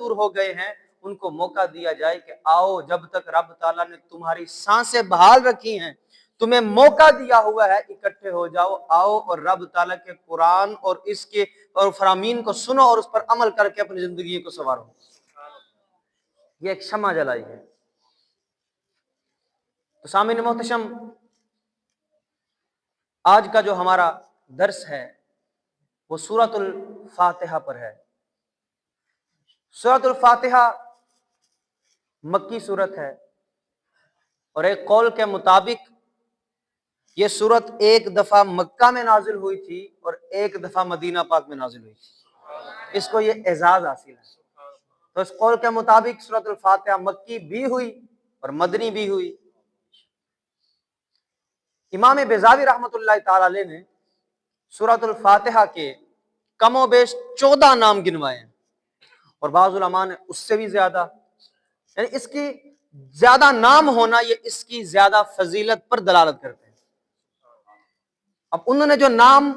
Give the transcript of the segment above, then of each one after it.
معذور ہو گئے ہیں ان کو موقع دیا جائے کہ آؤ، جب تک رب تعالیٰ نے تمہاری سانسیں بحال رکھی ہیں، تمہیں موقع دیا ہوا ہے، اکٹھے ہو جاؤ، آؤ اور رب تعالیٰ کے قرآن اور اس کے اور فرامین کو سنو اور اس پر عمل کر کے اپنی زندگی کو سنوارو۔ یہ ایک شمع جلائی ہے۔ تو سامعین محتشم، آج کا جو ہمارا درس ہے وہ سورۃ الفاتحہ پر ہے۔ سورۃ الفاتحہ مکی سورت ہے، اور ایک قول کے مطابق یہ سورت ایک دفعہ مکہ میں نازل ہوئی تھی اور ایک دفعہ مدینہ پاک میں نازل ہوئی تھی۔ اس کو یہ اعزاز حاصل ہے۔ تو اس قول کے مطابق سورۃ الفاتحہ مکی بھی ہوئی اور مدنی بھی ہوئی۔ امام بیضاوی رحمۃ اللہ تعالی علیہ نے سورۃ الفاتحہ کے کم و بیش 14 نام گنوائے ہیں، اور بعض علماء نے اس سے بھی زیادہ، یعنی اس کی زیادہ نام ہونا یہ اس کی زیادہ فضیلت پر دلالت کرتے ہیں۔ اب انہوں نے جو نام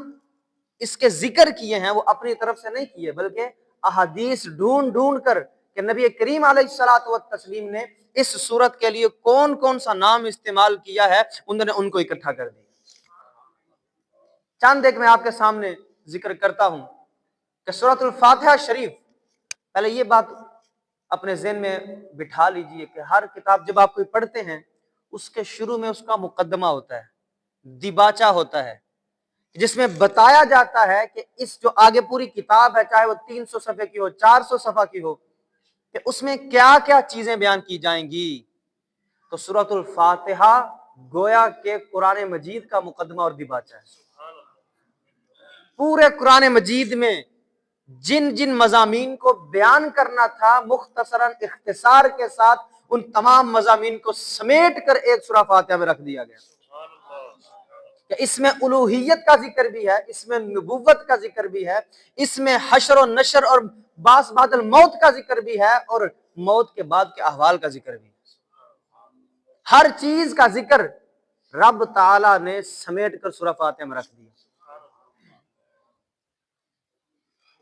اس کے ذکر کیے ہیں وہ اپنی طرف سے نہیں کیے، بلکہ احادیث ڈھونڈ ڈھونڈ کر کہ نبی کریم علیہ الصلوۃ والتسلیم نے اس سورت کے لیے کون کون سا نام استعمال کیا ہے، انہوں نے ان کو اکٹھا کر دیا۔ چند ایک میں آپ کے سامنے ذکر کرتا ہوں کہ سورۃ الفاتحہ شریف، پہلے یہ بات اپنے ذہن میں بٹھا لیجئے کہ ہر کتاب جب آپ کوئی پڑھتے ہیں اس کے شروع میں اس کا مقدمہ ہوتا ہے، دیباچہ ہوتا ہے، جس میں بتایا جاتا ہے کہ اس جو آگے پوری کتاب ہے، چاہے وہ 300 صفحے کی ہو، 400 صفحہ کی ہو، کہ اس میں کیا کیا چیزیں بیان کی جائیں گی۔ تو سورۃ الفاتحہ گویا کہ قرآن مجید کا مقدمہ اور دیباچہ ہے۔ پورے قرآن مجید میں جن جن مضامین کو بیان کرنا تھا، مختصراً اختصار کے ساتھ ان تمام مضامین کو سمیٹ کر ایک سورہ فاتحہ میں رکھ دیا گیا۔ کہ اس میں الوہیت کا ذکر بھی ہے، اس میں نبوت کا ذکر بھی ہے، اس میں حشر و نشر اور باس بعد الموت کا ذکر بھی ہے، اور موت کے بعد کے احوال کا ذکر بھی ہے۔ ہر چیز کا ذکر رب تعالی نے سمیٹ کر سورہ فاتحہ میں رکھ دیا۔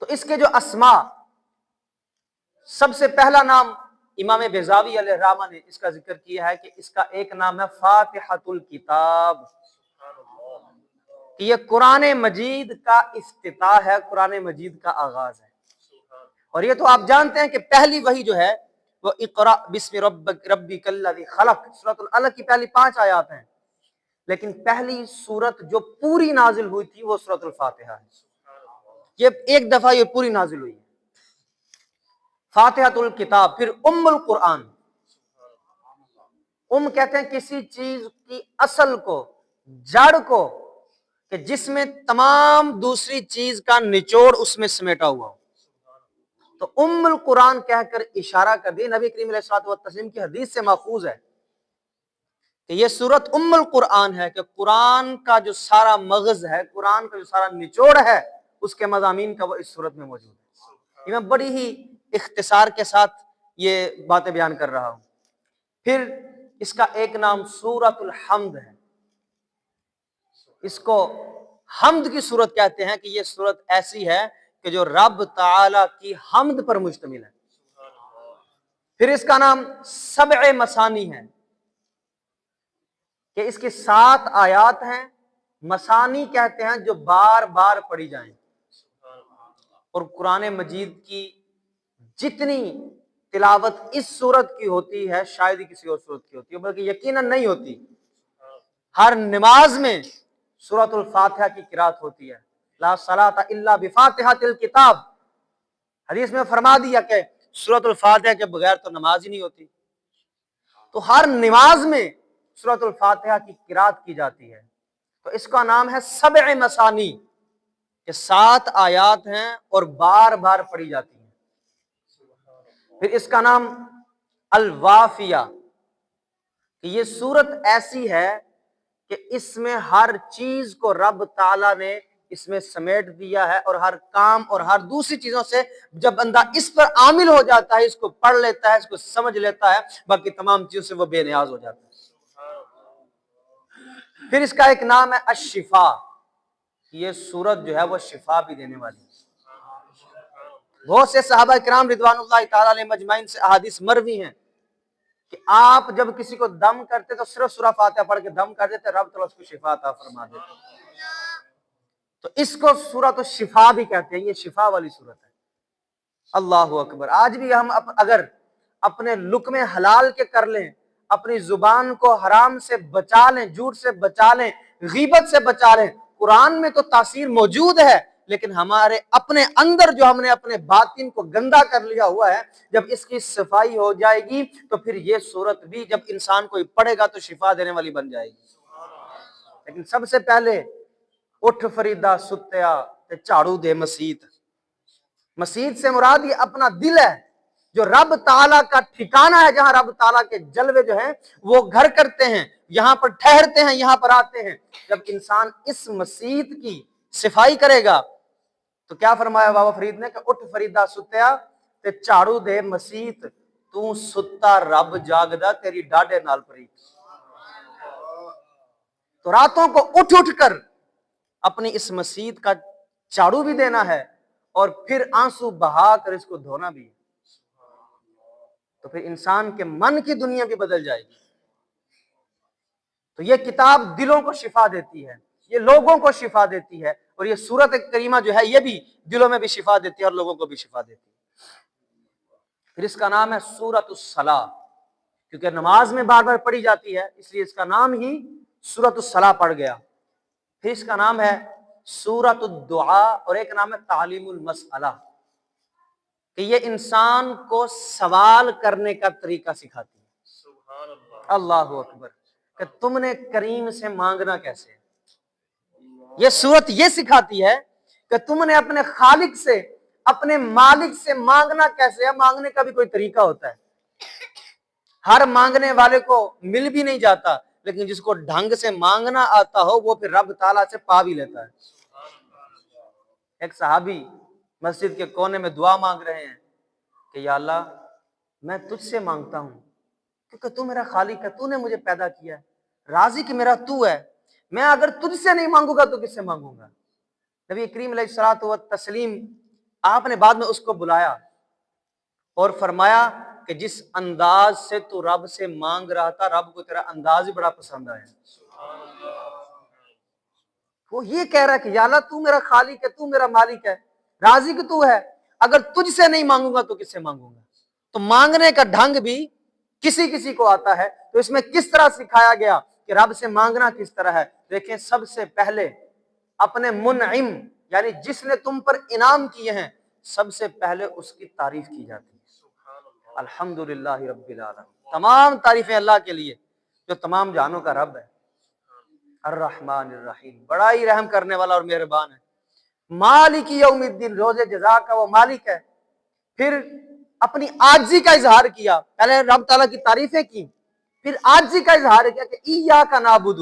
تو اس کے جو اسماء، سب سے پہلا نام امام بیضاوی علیہ الرحمہ نے اس کا ذکر کیا ہے کہ اس کا ایک نام ہے فاتحۃ الکتاب، کہ یہ قرآن مجید کا افتتاح ہے، قرآن مجید کا آغاز ہے۔ اور یہ تو آپ جانتے ہیں کہ پہلی وحی جو ہے وہ اقرأ بسم ربک الذی خلق، سورۃ العلق کی پہلی 5 آیات ہیں، لیکن پہلی سورت جو پوری نازل ہوئی تھی وہ سورۃ الفاتحہ ہے۔ یہ ایک دفعہ یہ پوری نازل ہوئی ہے، فاتحۃ الکتاب۔ پھر ام القرآن، ام کہتے ہیں کسی چیز کی اصل کو، جڑ کو، کہ جس میں تمام دوسری چیز کا نچوڑ اس میں سمیٹا ہوا ہو۔ تو ام القرآن کہہ کر اشارہ کر دی، نبی کریم علیہ الصلوۃ والتسلیم کی حدیث سے ماخوذ ہے کہ یہ سورت ام القرآن ہے، کہ قرآن کا جو سارا مغز ہے، قرآن کا جو سارا نچوڑ ہے، اس کے مضامین کا وہ اس سورت میں موجود ہے۔ میں بڑی ہی اختصار کے ساتھ یہ باتیں بیان کر رہا ہوں۔ پھر اس کا ایک نام سورۃ الحمد ہے۔ اس کو حمد کی سورت کہتے ہیں کہ یہ سورت ایسی ہے کہ جو رب تعالی کی حمد پر مشتمل ہے۔ پھر اس کا نام سبع مثانی ہے، کہ اس کی 7 آیات ہیں۔ مثانی کہتے ہیں جو بار بار پڑھی جائیں، اور قرآن مجید کی جتنی تلاوت اس سورت کی ہوتی ہے شاید ہی کسی اور سورت کی ہوتی ہے، بلکہ یقیناً نہیں ہوتی۔ ہر نماز میں سورۃ الفاتحہ کی قرات ہوتی ہے، لا صلاۃ الا بفاتحۃ الکتاب۔ حدیث میں فرما دیا کہ سورۃ الفاتحہ کے بغیر تو نماز ہی نہیں ہوتی۔ تو ہر نماز میں سورۃ الفاتحہ کی قرات کی جاتی ہے۔ تو اس کا نام ہے سبع مثانی، کہ 7 آیات ہیں اور بار بار پڑھی جاتی ہیں۔ پھر اس کا نام الوافیہ، کہ یہ سورت ایسی ہے کہ اس میں ہر چیز کو رب تعالیٰ نے اس میں سمیٹ دیا ہے، اور ہر کام اور ہر دوسری چیزوں سے جب بندہ اس پر عامل ہو جاتا ہے، اس کو پڑھ لیتا ہے، اس کو سمجھ لیتا ہے، باقی تمام چیزوں سے وہ بے نیاز ہو جاتا ہے۔ پھر اس کا ایک نام ہے الشفا، یہ سورت جو ہے وہ شفا بھی دینے والی ہے۔ بہت سے صحابہ کرام رضواناللہ تعالی علیہم اجمعین سے احادیث مروی ہیں کہ آپ جب کسی کو دم کرتے تو صرف سورہ فاتحہ پڑھ کے دم کر دیتے، رب تعالیٰ اس کو شفا عطا فرما دیتے۔ تو اس کو سورۃ الشفا بھی کہتے ہیں، یہ شفا والی سورت ہے۔ اللہ اکبر۔ آج بھی ہم اگر اپنے لقمے حلال کے کر لیں، اپنی زبان کو حرام سے بچا لیں، جھوٹ سے بچا لیں، غیبت سے بچا لیں، قرآن میں تو تاثیر موجود ہے، لیکن ہمارے اپنے اندر جو ہم نے اپنے باطن کو گندا کر لیا ہوا ہے، جب اس کی صفائی ہو جائے گی تو پھر یہ سورت بھی جب انسان کوئی پڑھے گا تو شفا دینے والی بن جائے گی۔ لیکن سب سے پہلے اٹھ فریدا ستیا تے جھاڑو دے مسیت۔ مسیت سے مراد یہ اپنا دل ہے، جو رب تعالیٰ کا ٹھکانہ ہے، جہاں رب تعالیٰ کے جلوے جو ہیں وہ گھر کرتے ہیں، یہاں پر ٹھہرتے ہیں، یہاں پر آتے ہیں۔ جب انسان اس مسیت کی صفائی کرے گا تو کیا فرمایا بابا فرید نے کہ اٹھ فریدا ستیا تے جھاڑو دے مسیت، تو ستا رب جاگدا تیری ڈاڈے نال پریت۔ تو راتوں کو اٹھ اٹھ کر اپنی اس مسیت کا جھاڑو بھی دینا ہے اور پھر آنسو بہا کر اس کو دھونا بھی ہے، تو پھر انسان کے من کی دنیا بھی بدل جائے گی۔ تو یہ کتاب دلوں کو شفا دیتی ہے، یہ لوگوں کو شفا دیتی ہے، اور یہ سورت کریمہ جو ہے یہ بھی دلوں میں بھی شفا دیتی ہے اور لوگوں کو بھی شفا دیتی ہے۔ پھر اس کا نام ہے سورۃ الصلاۃ، کیونکہ نماز میں بار بار پڑھی جاتی ہے اس لیے اس کا نام ہی سورۃ الصلاۃ پڑ گیا۔ پھر اس کا نام ہے سورۃ الدعاء، اور ایک نام ہے تعلیم المسئلہ، کہ یہ انسان کو سوال کرنے کا طریقہ سکھاتی ہے۔ اللہ اکبر، کہ تم نے کریم سے مانگنا کیسے ہے۔ یہ سورت یہ سکھاتی ہے کہ تم نے اپنے خالق سے، اپنے مالک سے مانگنا کیسے ہے۔ مانگنے کا بھی کوئی طریقہ ہوتا ہے، ہر مانگنے والے کو مل بھی نہیں جاتا، لیکن جس کو ڈھنگ سے مانگنا آتا ہو وہ پھر رب تعالیٰ سے پا بھی لیتا ہے۔ ایک صحابی مسجد کے کونے میں دعا مانگ رہے ہیں کہ یا اللہ میں تجھ سے مانگتا ہوں کیونکہ تو میرا خالق ہے، تو نے مجھے پیدا کیا ہے، رازق میرا تو ہے، میں اگر تجھ سے نہیں مانگوں گا تو کس سے مانگوں گا۔ نبی کریم علیہ الصلوۃ والتسلیم آپ نے بعد میں اس کو بلایا اور فرمایا کہ جس انداز سے تو رب سے مانگ رہا تھا، رب کو تیرا انداز ہی بڑا پسند آیا۔ وہ یہ کہہ رہا ہے کہ یا اللہ تو میرا خالق ہے، تو میرا مالک ہے، رازق تو ہے، اگر تجھ سے نہیں مانگوں گا تو کس سے مانگوں گا۔ تو مانگنے کا ڈھنگ بھی کسی کسی کو آتا ہے، تو اس میں کس طرح سکھایا گیا کہ رب سے مانگنا کس طرح ہے۔ دیکھیں سب سے پہلے اپنے منعم یعنی جس نے تم پر انعام کیے ہیں، سب سے پہلے اس کی تعریف کی جاتی ہے۔ الحمدللہ رب العالمین، تمام تعریفیں اللہ کے لیے جو تمام جہانوں کا رب ہے۔ الرحمن الرحیم، بڑا ہی رحم کرنے والا اور مہربان ہے۔ مالک یوم الدین، روز جزا کا وہ مالک ہے۔ پھر اپنی عاجزی کا اظہار کیا، پہلے رب تعالیٰ کی تعریفیں کی، پھر عاجزی کا اظہار کیا کہ ایاک نعبد،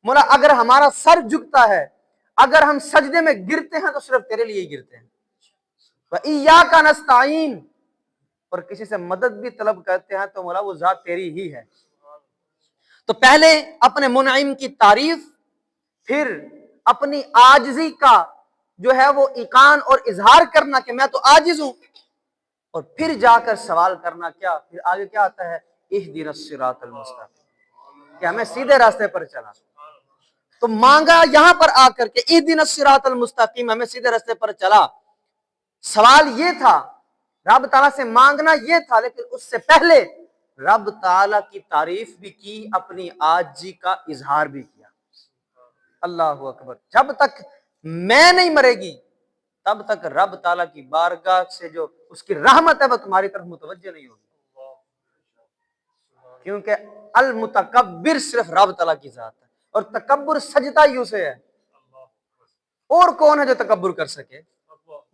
مولا اگر ہمارا سر جھکتا ہے، اگر ہم سجدے میں گرتے ہیں تو صرف تیرے لیے ہی گرتے ہیں، وَإِيَّاكَ نَسْتَعِينُ، اور کسی سے مدد بھی طلب کرتے ہیں تو مولا وہ ذات تیری ہی ہے۔ تو پہلے اپنے منعم کی تعریف، پھر اپنی عاجزی کا جو ہے وہ اقان اور اظہار کرنا کہ میں تو عاجز ہوں، اور پھر جا کر سوال کرنا کیا، پھر آگے کیا آتا ہے، اہدنا الصراط المستقیم، کہ ہمیں سیدھے راستے پر چلا۔ تو مانگا یہاں پر آ کر کے اہدنا الصراط المستقیم، ہمیں سیدھے راستے پر چلا۔ سوال یہ تھا، رب تعالیٰ سے مانگنا یہ تھا، لیکن اس سے پہلے رب تعالیٰ کی تعریف بھی کی، اپنی عاجزی کا اظہار بھی کیا۔ اللہ اکبر، جب تک میں نہیں مرے گی تب تک رب تعالیٰ کی بارگاہ سے جو اس کی رحمت ہے وہ تمہاری طرف متوجہ نہیں ہوگی، کیونکہ المتکبر صرف رب تعالیٰ کی ذات ہے، اور تکبر سجدہ ہی اسے ہے، اور کون ہے جو تکبر کر سکے،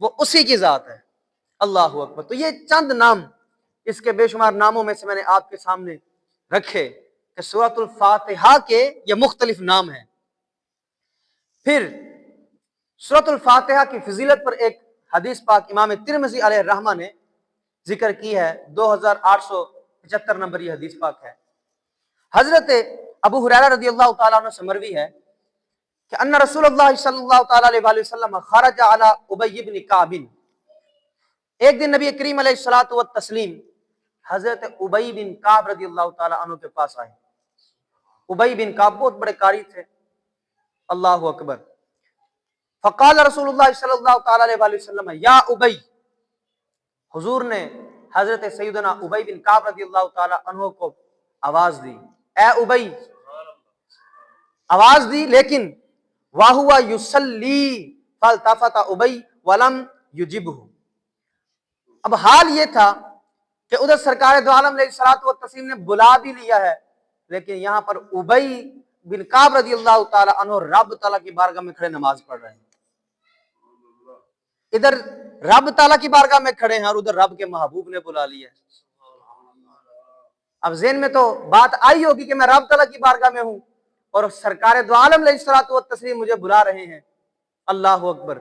وہ اسی کی ذات ہے۔ اللہ اکبر۔ تو یہ چند نام اس کے بے شمار ناموں میں سے میں نے آپ کے سامنے رکھے کہ سورۃ الفاتحہ کے یہ مختلف نام ہیں۔ پھر سورۃ الفاتحہ کی فضیلت پر ایک حدیث پاک امام ترمذی علیہ الرحمہ نے ذکر کی ہے، 2875 نمبر یہ حدیث پاک ہے۔ حضرت ابو ہریرہ رضی اللہ تعالیٰ عنہ سے مروی ہے کہ ان رسول اللہ صلی اللہ تعالیٰ علیہ وسلم خرج علی ابی بن کعب، ایک دن نبی کریم علیہ الصلوۃ والتسلیم حضرت ابی بن کعب رضی اللہ تعالی عنہ کے پاس آئے. ابی بن کعب بہت بڑے قاری تھے. اللہ اکبر. فقال رسول اللہ صلی اللہ تعالی علیہ وسلم یا ابی، حضور نے حضرت سیدنا ابی بن کعب رضی اللہ تعالی عنہ کو آواز دی، اے ابی، آواز دی، لیکن وَهُوَ يُصَلِّي فَالْتَفَتَ ابی وَلَمْ يُجِبْهُ. اب حال یہ تھا کہ ادھر سرکار دو عالم علیہ الصلوۃ والتسلیم نے بلا بھی لیا ہے، لیکن یہاں پر ابی بن کعب رضی اللہ تعالی عنہ رب تعالیٰ کی بارگاہ میں کھڑے نماز پڑھ رہے ہیں. ادھر رب تعالیٰ کی بارگاہ میں کھڑے ہیں اور ادھر رب کے محبوب نے بلا لیا ہے. اب ذہن میں تو بات آئی ہوگی کہ میں رب تعالیٰ کی بارگاہ میں ہوں اور سرکار دو عالم علیہ الصلوۃ والتسلیم مجھے بلا رہے ہیں. اللہ اکبر.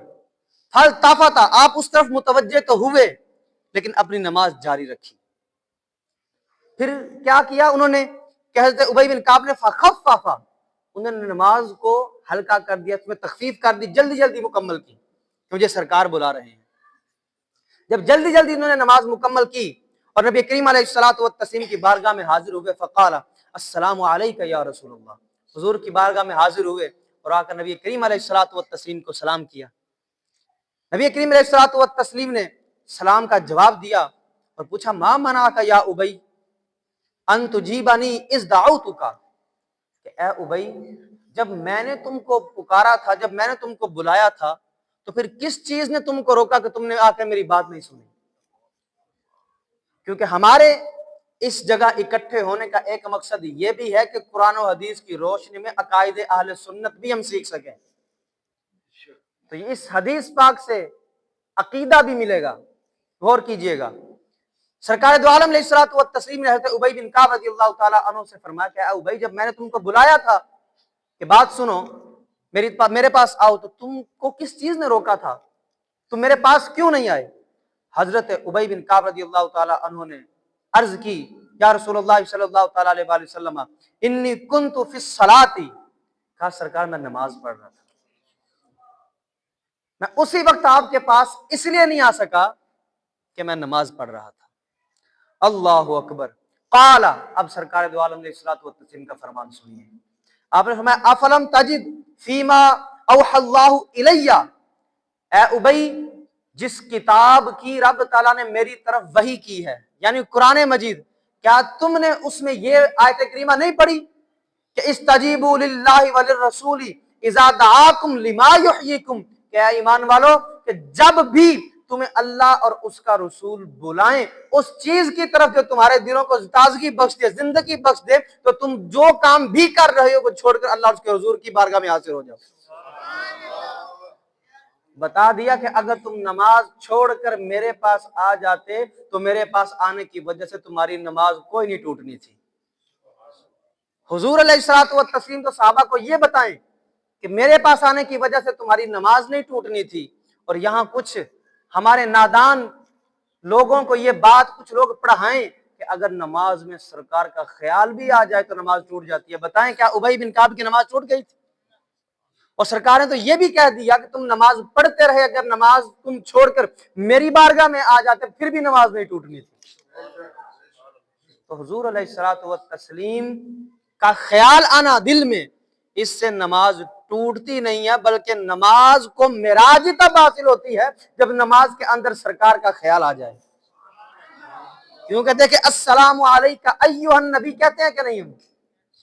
فالتفت، آپ اس طرف متوجہ تو ہوئے لیکن اپنی نماز جاری رکھی. پھر کیا کیا انہوں نے کہ حضرت ابی بن کعب نے فخفف، انہوں نے نماز کو ہلکا کر دیا، اس میں تخفیف کر دی، جلدی جلدی مکمل کی، مجھے سرکار بلا رہے ہیں. جب جلدی جلدی انہوں نے نماز مکمل کی اور نبی کریم علیہ الصلوۃ والتسلیم کی بارگاہ میں حاضر ہوئے، فقال السلام علیک یا رسول اللہ، حضور کی بارگاہ میں حاضر ہوئے اور آ کر نبی کریم علیہ الصلوۃ والتسلیم کو سلام کیا. نبی کریم علیہ الصلوۃ والتسلیم نے سلام کا جواب دیا اور پوچھا ما منعک یا ابی ان تجیبنی اذ دعوتک، کہ اے ابی، جب میں نے تم کو پکارا تھا، جب میں نے تم کو بلایا تھا، تو پھر کس چیز نے تم کو روکا کہ تم نے آ کر میری بات نہیں سنی؟ کیونکہ ہمارے اس جگہ اکٹھے ہونے کا ایک مقصد یہ بھی ہے کہ قرآن و حدیث کی روشنی میں عقائد اہل سنت بھی ہم سیکھ سکیں. تو اس حدیث پاک سے عقیدہ بھی ملے گا. غور کیجئے گا، سرکار دو عالم علیہ الصلوۃ والتسلیم نے حضرت ابی بن کعب رضی اللہ تعالی عنہ سے فرمایا کہ اے ابی، جب میں نے تم کو بلایا تھا کہ بات سنو، میرے پاس آؤ، تو تم کو کس چیز نے روکا تھا؟ تم میرے پاس کیوں نہیں آئے؟ حضرت ابی بن کعب رضی اللہ تعالی عنہ نے عرض کی یا رسول اللہ صلی اللہ تعالی علیہ وسلم انی کنت فی الصلاۃ، کہا سرکار میں نماز پڑھ رہا تھا، میں اسی وقت آپ کے پاس اس لیے نہیں آ سکا کہ میں نماز پڑھ رہا تھا. اللہ اکبر. قال، اب سرکار دو عالم علیہ الصلوۃ والتسلیم کا فرمان سنیے. آپ نے فرمایا افلم تجد فیما اوحى اللہ الی، اے ابی، جس کتاب کی رب تعالیٰ نے میری طرف وحی کی ہے، یعنی قرآن مجید، کیا تم نے اس میں یہ آیت کریمہ نہیں پڑھی کہ استجیبوا للہ وللرسول اذا دعاکم لما یحییکم، کہ اے ایمان والو، کہ جب بھی تمہیں اللہ اور اس کا رسول بلائیں اس چیز کی طرف جو تمہارے دلوں کو تازگی بخش دے، زندگی بخش دے، تو تم جو کام بھی کر رہے ہو وہ چھوڑ کر اللہ اور اس کے حضور کی بارگاہ میں حاضر ہو جاؤ. بتا دیا کہ اگر تم نماز چھوڑ کر میرے پاس آ جاتے تو میرے پاس آنے کی وجہ سے تمہاری نماز کوئی نہیں ٹوٹنی تھی. حضور علیہ الصلوۃ والتسلیم تو صحابہ کو یہ بتائیں کہ میرے پاس آنے کی وجہ سے تمہاری نماز نہیں ٹوٹنی تھی. اور یہاں کچھ ہمارے نادان لوگوں کو یہ بات کچھ لوگ پڑھائیں کہ اگر نماز میں سرکار کا خیال بھی آ جائے تو نماز ٹوٹ جاتی ہے. بتائیں کیا ابی بن کعب کی نماز ٹوٹ گئی تھی؟ اور سرکار نے تو یہ بھی کہہ دیا کہ تم نماز پڑھتے رہے، اگر نماز تم چھوڑ کر میری بارگاہ میں آ جاتے پھر بھی نماز نہیں ٹوٹنی تھی. تو حضور علیہ الصلوۃ والتسلیم کا خیال آنا دل میں، اس سے نماز ٹوٹتی نہیں ہے، بلکہ نماز کو معراج تب حاصل ہوتی ہے جب نماز کے اندر سرکار کا خیال آ جائے. کیوں کہتے ہیں کہ السلام علیک ایھا النبی، کہتے ہیں کہ نہیں؟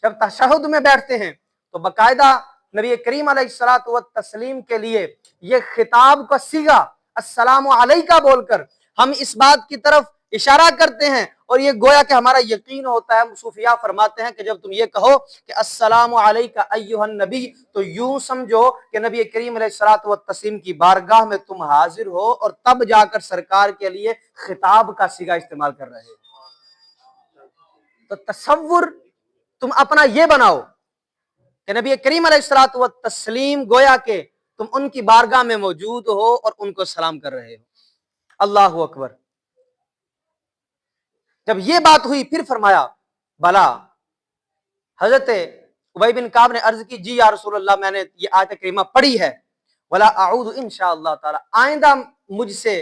جب تشہد میں بیٹھتے ہیں تو باقاعدہ نبی کریم علیہ الصلوۃ والتسلیم کے لیے یہ خطاب کا صیغہ السلام علیکہ بول کر ہم اس بات کی طرف اشارہ کرتے ہیں، اور یہ گویا کہ ہمارا یقین ہوتا ہے. صوفیاء فرماتے ہیں کہ جب تم یہ کہو کہ السلام علیکہ ایھا النبی، تو یوں سمجھو کہ نبی کریم علیہ الصلوۃ والتسلیم کی بارگاہ میں تم حاضر ہو اور تب جا کر سرکار کے لیے خطاب کا صیغہ استعمال کر رہے ہو. تو تصور تم اپنا یہ بناؤ کہ نبی کریم علیہ الصلوۃ والتسلیم گویا کہ تم ان کی بارگاہ میں موجود ہو اور ان کو سلام کر رہے ہو. اللہ اکبر. جب یہ بات ہوئی پھر فرمایا بلا. حضرت ابی بن کعب نے عرض کی جی یا رسول اللہ، میں نے یہ آیت کریمہ پڑھی ہے، ولا اعود انشاء اللہ تعالی، آئندہ مجھ سے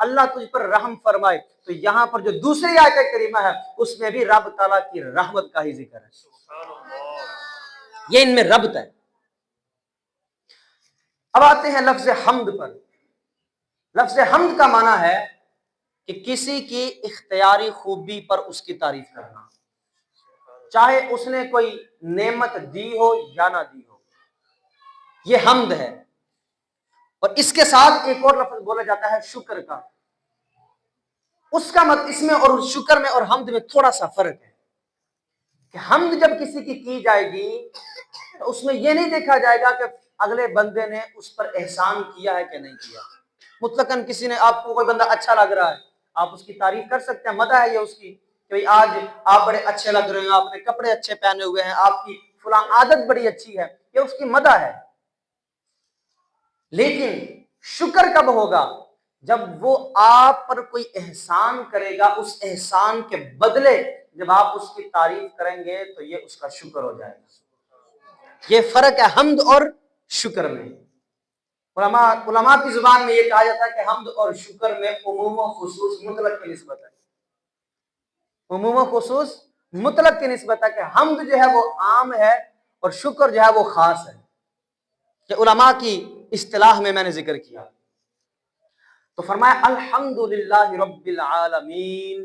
اللہ تجھ پر رحم فرمائے. تو یہاں پر جو دوسری آیت کریمہ ہے اس میں بھی رب تعالیٰ کی رحمت کا ہی ذکر ہے. یہ ان میں ربط ہے. اب آتے ہیں لفظ حمد پر. لفظ حمد کا معنی ہے کہ کسی کی اختیاری خوبی پر اس کی تعریف کرنا، چاہے اس نے کوئی نعمت دی ہو یا نہ دی ہو، یہ حمد ہے. اور اس کے ساتھ ایک اور لفظ بولا جاتا ہے شکر کا. اس کا مطلب اس میں اور شکر میں اور حمد میں تھوڑا سا فرق ہے کہ حمد جب کسی کی جائے گی تو اس میں یہ نہیں دیکھا جائے گا کہ اگلے بندے نے اس پر احسان کیا ہے کہ نہیں کیا. مطلقاً کسی نے آپ کو کوئی بندہ اچھا لگ رہا ہے، آپ اس کی تعریف کر سکتے ہیں، مدح ہے یہ اس کی کہ بھئی آج آپ بڑے اچھے لگ رہے ہیں، آپ نے کپڑے اچھے پہنے ہوئے ہیں، آپ کی فلاں عادت بڑی اچھی ہے، یہ اس کی مدح ہے. لیکن شکر کب ہوگا؟ جب وہ آپ پر کوئی احسان کرے گا، اس احسان کے بدلے جب آپ اس کی تعریف کریں گے تو یہ اس کا شکر ہو جائے گا. یہ فرق ہے حمد اور شکر میں. علماء کی زبان میں یہ کہا جاتا ہے کہ حمد اور شکر میں عموم و خصوص مطلق کی نسبت ہے. عموم و خصوص مطلق کی نسبت ہے کہ حمد جو ہے وہ عام ہے اور شکر جو ہے وہ خاص ہے. کہ علماء کی اصطلاح میں نے ذکر کیا. تو فرمایا الحمدللہ رب العالمین.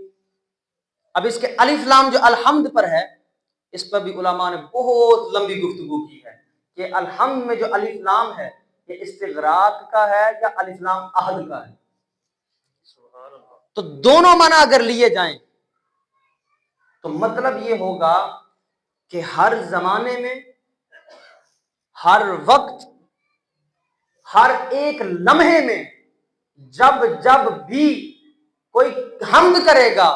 اب اس کے الف لام جو الحمد پر ہے اس پر بھی علماء نے بہت لمبی گفتگو کی ہے کہ الحمد میں جو الف لام ہے یہ استغراق کا ہے یا الف لام عہد کا ہے. تو دونوں معنی اگر لیے جائیں تو مطلب یہ ہوگا کہ ہر زمانے میں، ہر وقت، ہر ایک لمحے میں جب بھی کوئی حمد کرے گا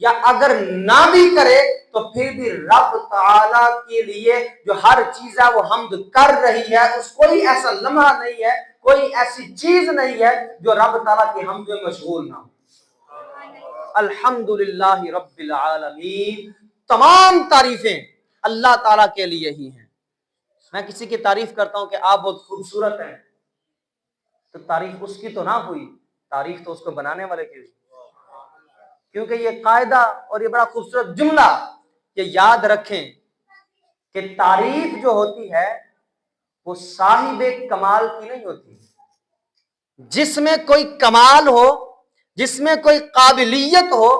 یا اگر نہ بھی کرے تو پھر بھی رب تعالیٰ کے لیے جو ہر چیز ہے وہ حمد کر رہی ہے. اس کوئی ایسا لمحہ نہیں ہے، کوئی ایسی چیز نہیں ہے جو رب تعالیٰ کی حمد میں مشغول نہ ہو. الحمدللہ رب العالمین. تمام تعریفیں اللہ تعالیٰ کے لیے ہی ہیں. میں کسی کی تعریف کرتا ہوں کہ آپ بہت خوبصورت ہیں تو تعریف اس کی تو نہ ہوئی، تعریف تو اس کو بنانے والے کی ہوئی. کیونکہ یہ قاعدہ اور یہ بڑا خوبصورت جملہ یہ یاد رکھیں کہ تعریف جو ہوتی ہے وہ صاحب کمال کی نہیں ہوتی. جس میں کوئی کمال ہو، جس میں کوئی قابلیت ہو،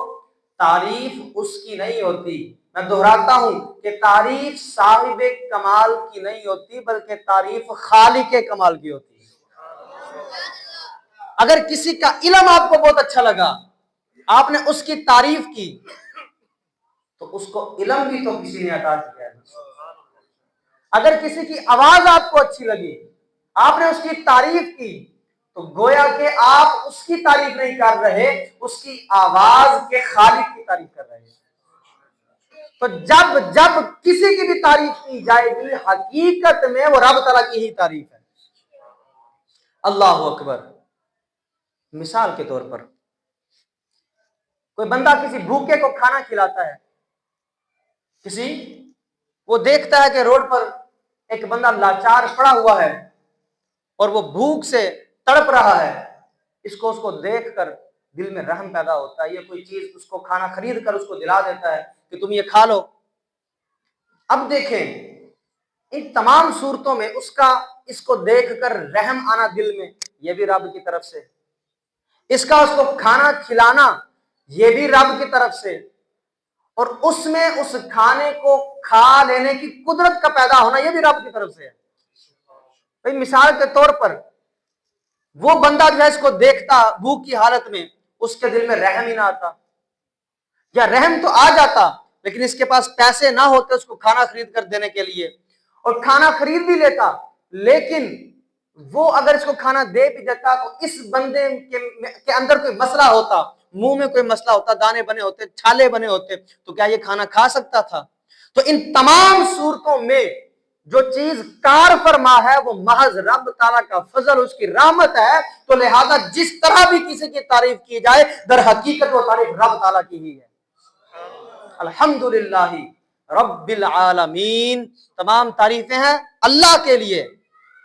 تعریف اس کی نہیں ہوتی. میں دہراتا ہوں کہ تعریف صاحب کمال کی نہیں ہوتی بلکہ تعریف خالق کمال کی ہوتی ہے. اگر کسی کا علم آپ کو بہت اچھا لگا، آپ نے اس کی تعریف کی تو اس کو علم بھی تو کسی نے عطا کیا ہے. اگر کسی کی آواز آپ کو اچھی لگی، آپ نے اس کی تعریف کی تو گویا کہ آپ اس کی تعریف نہیں کر رہے، اس کی آواز کے خالق کی تعریف کر رہے ہیں. تو جب کسی کی بھی تعریف کی جائے گی حقیقت میں وہ رب تعالیٰ کی ہی تعریف ہے. اللہ اکبر. مثال کے طور پر کوئی بندہ کسی بھوکے کو کھانا کھلاتا ہے، وہ دیکھتا ہے کہ روڈ پر ایک بندہ لاچار پڑا ہوا ہے اور وہ بھوک سے تڑپ رہا ہے. اس کو دیکھ کر دل میں رحم پیدا ہوتا ہے. یہ کوئی چیز اس کو کھانا خرید کر اس کو دلا دیتا ہے کہ تم یہ کھا لو. اب دیکھیں ان تمام صورتوں میں اس کو دیکھ کر رحم آنا دل میں، یہ بھی رب کی طرف سے. اس کو کھانا کھلانا یہ بھی رب کی طرف سے. اور اس میں اس کھانے کو کھا لینے کی قدرت کا پیدا ہونا یہ بھی رب کی طرف سے ہے. بھئی مثال کے طور پر وہ بندہ جو ہے اس کو دیکھتا بھوک کی حالت میں، اس کے دل میں رحم ہی نہ آتا، یا رحم تو آ جاتا لیکن اس کے پاس پیسے نہ ہوتے اس کو کھانا خرید کر دینے کے لیے، اور کھانا خرید بھی لیتا لیکن وہ اگر اس کو کھانا دے بھی دیتا تو اس بندے کے اندر کوئی مسئلہ ہوتا، منہ میں کوئی مسئلہ ہوتا، دانے بنے ہوتے، چھالے بنے ہوتے، تو کیا یہ کھانا کھا سکتا تھا؟ تو ان تمام صورتوں میں جو چیز کار فرما ہے وہ محض رب تعالیٰ کا فضل، اس کی رحمت ہے. تو لہذا جس طرح بھی کسی کی تعریف کی جائے در حقیقت وہ تعریف رب تعالیٰ کی ہی ہے. الحمدللہ رب العالمین. تمام تعریفیں ہیں اللہ کے لیے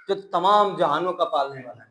جو تمام جہانوں کا پالنے والا ہے.